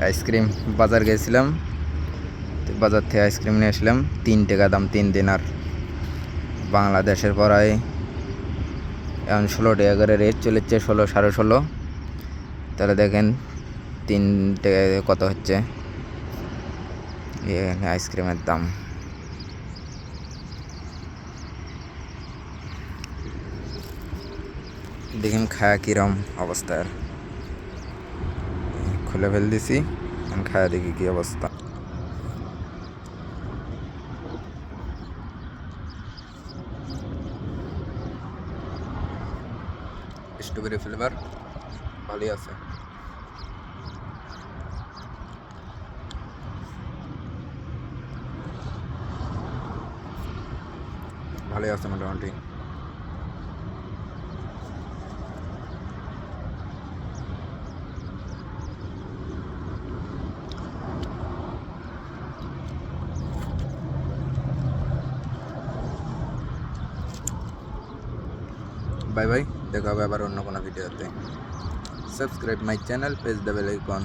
Ice cream বাজার গেছিলাম, তো বাজার থেকে আইসক্রিম নিয়ে আসলাম 3 টাকা দাম, 3 দিনার। বাংলাদেশের পড়ায় এখন 16 টাকা করে রেট চলেছে, 16, 16.5। তাহলে দেখেন 3 টাকায় কত হচ্ছে আইসক্রিমের দাম। দেখেন খায়া কিরম অবস্থার, খুলে ফেল দিছি, খায়া দেখি কি অবস্থা। স্ট্রবেরি ফ্লেভার ভালোই আছে। ভালোই আছে মোটামুটি। বাই বাই, দেখা হবে আবার অন্য কোনো ভিডিওতে। Subscribe my channel, press the bell icon.